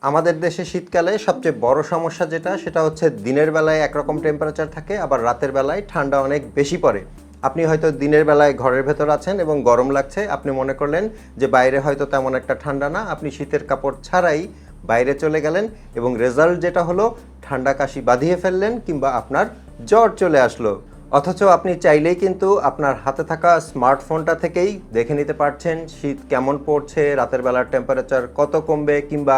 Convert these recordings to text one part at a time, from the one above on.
আমাদের দেশে শীতকালে সবচেয়ে বড় সমস্যা যেটা সেটা হচ্ছে দিনের বেলায় একরকম টেম্পারেচার থাকে, আবার রাতের বেলায় ঠান্ডা অনেক বেশি পড়ে। আপনি হয়তো দিনের বেলায় ঘরের ভেতর আছেন এবং গরম লাগছে, আপনি মনে করলেন যে বাইরে হয়তো তেমন একটা ঠান্ডা না, আপনি শীতের কাপড় ছাড়াই বাইরে চলে গেলেন এবং রেজাল্ট যেটা হলো ঠান্ডা কাশি বাঁধিয়ে ফেললেন কিংবা আপনার জ্বর চলে আসলো। অথচ আপনি চাইলেই কিন্তু আপনার হাতে থাকা স্মার্টফোনটা থেকেই দেখে নিতে পারছেন শীত কেমন পড়ছে, রাতের বেলার টেম্পারেচার কত কমবে কিংবা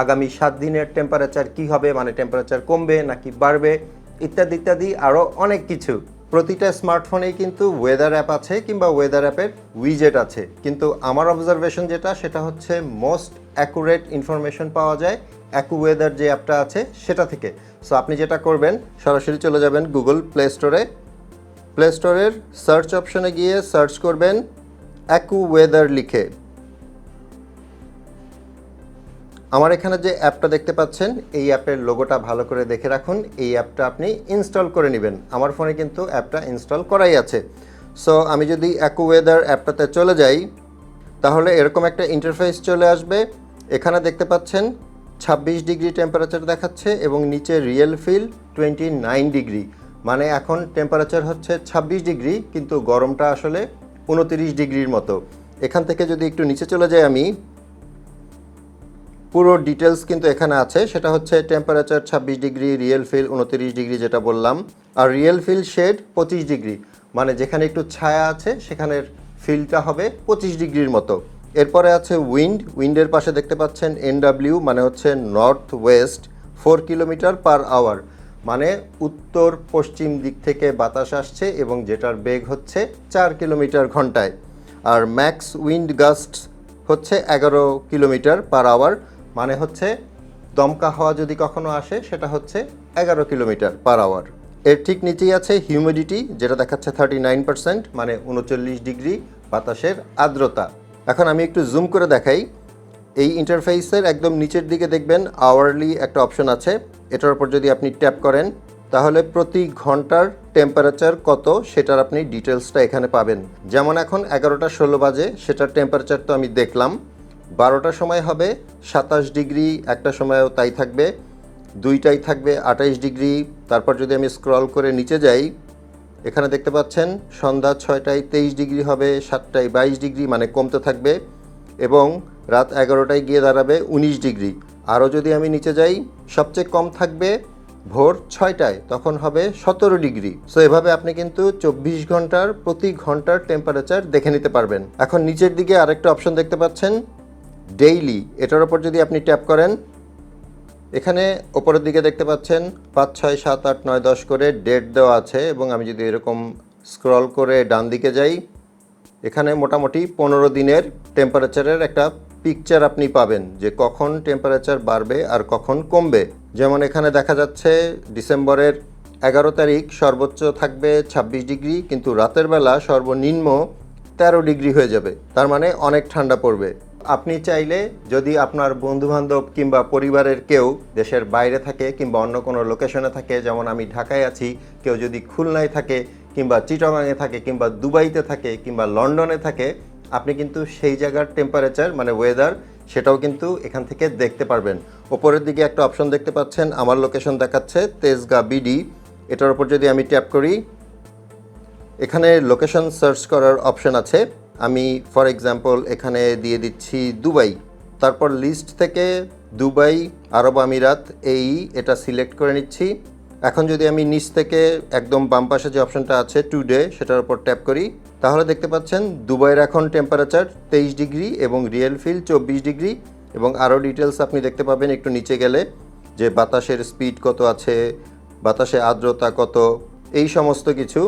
আগামী 7 দিনের টেম্পারেচার কি হবে, মানে টেম্পারেচার কমবে নাকি বাড়বে, ইত্যাদি ইত্যাদি আরও অনেক কিছু। প্রতিটা স্মার্টফোনেই কিন্তু ওয়েদার অ্যাপ আছে কিংবা ওয়েদার অ্যাপের উইজেট আছে, কিন্তু আমার অবজারভেশন যেটা সেটা হচ্ছে মোস্ট অ্যাকুরেট ইনফরমেশন পাওয়া যায় অ্যাকুওয়েদার যে অ্যাপটা আছে সেটা থেকে। সো আপনি যেটা করবেন, সরাসরি চলে যাবেন গুগল প্লে স্টোরে। প্লে স্টোরের সার্চ অপশনে গিয়ে সার্চ করবেন অ্যাকুওয়েদার লিখে। আমার এখানে যে অ্যাপটা দেখতে পাচ্ছেন, এই অ্যাপের লোগোটা ভালো করে দেখে রাখুন। এই অ্যাপটা আপনি ইনস্টল করে নেবেন। আমার ফোনে কিন্তু অ্যাপটা ইনস্টল করাই আছে। সো আমি যদি অ্যাকুওয়েদার অ্যাপটাতে চলে যাই, তাহলে এরকম একটা ইন্টারফেস চলে আসবে। এখানে দেখতে পাচ্ছেন 26 ডিগ্রি টেম্পারেচার দেখাচ্ছে এবং নিচে রিয়েল ফিল 29 ডিগ্রি, মানে এখন টেম্পারেচার হচ্ছে 26 ডিগ্রি কিন্তু গরমটা আসলে 29 ডিগ্রির মতো। এখান থেকে যদি একটু নিচে চলে যাই, আমি পুরো ডিটেলস কিন্তু এখানে আছে। সেটা হচ্ছে temperature 26 degree, real feel 29 degree যেটা বললাম, আর রিয়েল ফিল শেড 25 ডিগ্রি, মানে যেখানে একটু ছায়া আছে সেখানের ফিলটা হবে 25 ডিগ্রির মতো। এরপরে আছে উইন্ডের পাশে দেখতে পাচ্ছেন NW, মানে হচ্ছে north west 4 kilometre per hour, মানে উত্তর পশ্চিম দিক থেকে বাতাস আসছে এবং যেটার বেগ হচ্ছে 4 কিলোমিটার ঘন্টায়। আর ম্যাক্স উইন্ড গাস্ট হচ্ছে 11 কিলোমিটার পার আওয়ার, মানে হচ্ছে দমকা হাওয়া যদি কখনো আসে সেটা হচ্ছে 11 কিলোমিটার পার আওয়ার। এর ঠিক নিচেই আছে হিউমিডিটি, যেটা দেখাচ্ছে 39%, মানে 39 ডিগ্রি বাতাসের আর্দ্রতা। এখন আমি একটু জুম করে দেখাই। এই ইন্টারফেসের একদম নিচের দিকে দেখবেন আওয়ারলি একটা অপশন আছে। এটার উপর যদি আপনি ট্যাপ করেন, তাহলে প্রতি ঘন্টার টেম্পারেচার কত সেটার আপনি ডিটেলসটা এখানে পাবেন। যেমন এখন 11টা 16 বাজে, সেটার টেম্পারেচার তো আমি দেখলাম। 12টার সময় হবে 27 ডিগ্রি, একটা সময়ও তাই থাকবে, 2টায় থাকবে 28 ডিগ্রি। তারপর যদি আমি স্ক্রল করে নিচে যাই, এখানে দেখতে পাচ্ছেন সন্ধ্যা 6টায় 23 ডিগ্রি হবে, 7টায় 22 ডিগ্রি, মানে কমতে থাকবে, এবং রাত 11টায় গিয়ে দাঁড়াবে 19 ডিগ্রি। আরও যদি আমি নিচে যাই, সবচেয়ে কম থাকবে ভোর 6টায়, তখন হবে 17 ডিগ্রি। সো এভাবে আপনি কিন্তু 24 ঘন্টার প্রতি ঘন্টার টেম্পারেচার দেখে নিতে পারবেন। এখন নিচের দিকে আরেকটা অপশন দেখতে পাচ্ছেন ডেইলি, এটার ওপর যদি আপনি ট্যাপ করেন, এখানে ওপরের দিকে দেখতে পাচ্ছেন 5, 6, 7, 8, 9, 10 করে ডেট দেওয়া আছে, এবং আমি যদি এরকম স্ক্রল করে ডান দিকে যাই, এখানে মোটামুটি 15 দিনের টেম্পারেচারের একটা পিকচার আপনি পাবেন যে কখন টেম্পারেচার বাড়বে আর কখন কমবে। যেমন এখানে দেখা যাচ্ছে ডিসেম্বরের 11 তারিখ সর্বোচ্চ থাকবে 26 ডিগ্রি, কিন্তু রাতের বেলা সর্বনিম্ন 13 ডিগ্রি হয়ে যাবে, তার মানে অনেক ঠান্ডা পড়বে। আপনি চাইলে যদি আপনার বন্ধুবান্ধব কিংবা পরিবারের কেউ দেশের বাইরে থাকে কিংবা অন্য কোনো লোকেশনে থাকে, যেমন আমি ঢাকায় আছি, কেউ যদি খুলনায় থাকে কিংবা চিটাগাংয়ে থাকে কিংবা দুবাইতে থাকে কিংবা লন্ডনে থাকে, আপনি কিন্তু সেই জায়গার টেম্পারেচার মানে ওয়েদার সেটাও কিন্তু এখান থেকে দেখতে পারবেন। ওপরের দিকে একটা অপশন দেখতে পাচ্ছেন, আমার লোকেশন দেখাচ্ছে তেজগাঁ BD। এটার উপর যদি আমি ট্যাপ করি, এখানে লোকেশন সার্চ করার অপশন আছে। আমি ফর এক্সাম্পল এখানে দিয়ে দিচ্ছি দুবাই, তারপর লিস্ট থেকে দুবাই আরব আমিরাত এটা সিলেক্ট করে নিচ্ছি। এখন যদি আমি নিচ থেকে একদম বাম পাশে যে অপশনটা আছে টুডে, সেটার উপর ট্যাপ করি, তাহলে দেখতে পাচ্ছেন দুবাইয়ের এখন টেম্পারেচার 23 ডিগ্রি এবং রিয়েল ফিল 24 ডিগ্রি, এবং আরও ডিটেলস আপনি দেখতে পাবেন একটু নিচে গেলে, যে বাতাসের স্পিড কত আছে, বাতাসে আর্দ্রতা কত, এই সমস্ত কিছু।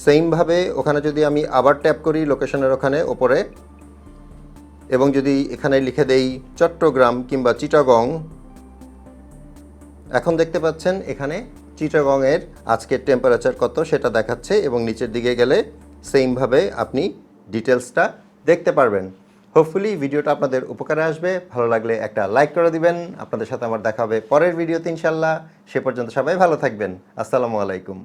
সেমভাবে ওখানে যদি আমি আবার ট্যাপ করি লোকেশনের ওখানে ওপরে, এবং যদি এখানে লিখে দেই চট্টগ্রাম কিংবা চিটাগং, এখন দেখতে পাচ্ছেন এখানে চিটাগংয়ের আজকের টেম্পারেচার কত সেটা দেখাচ্ছে, এবং নিচের দিকে গেলে সেমভাবে আপনি ডিটেলসটা দেখতে পারবেন। হোপফুলি ভিডিওটা আপনাদের উপকারে আসবে। ভালো লাগলে একটা লাইক করে দিবেন। আপনাদের সাথে আমার দেখা হবে পরের ভিডিওতে ইনশাল্লাহ। সে পর্যন্ত সবাই ভালো থাকবেন। আসসালামু আলাইকুম।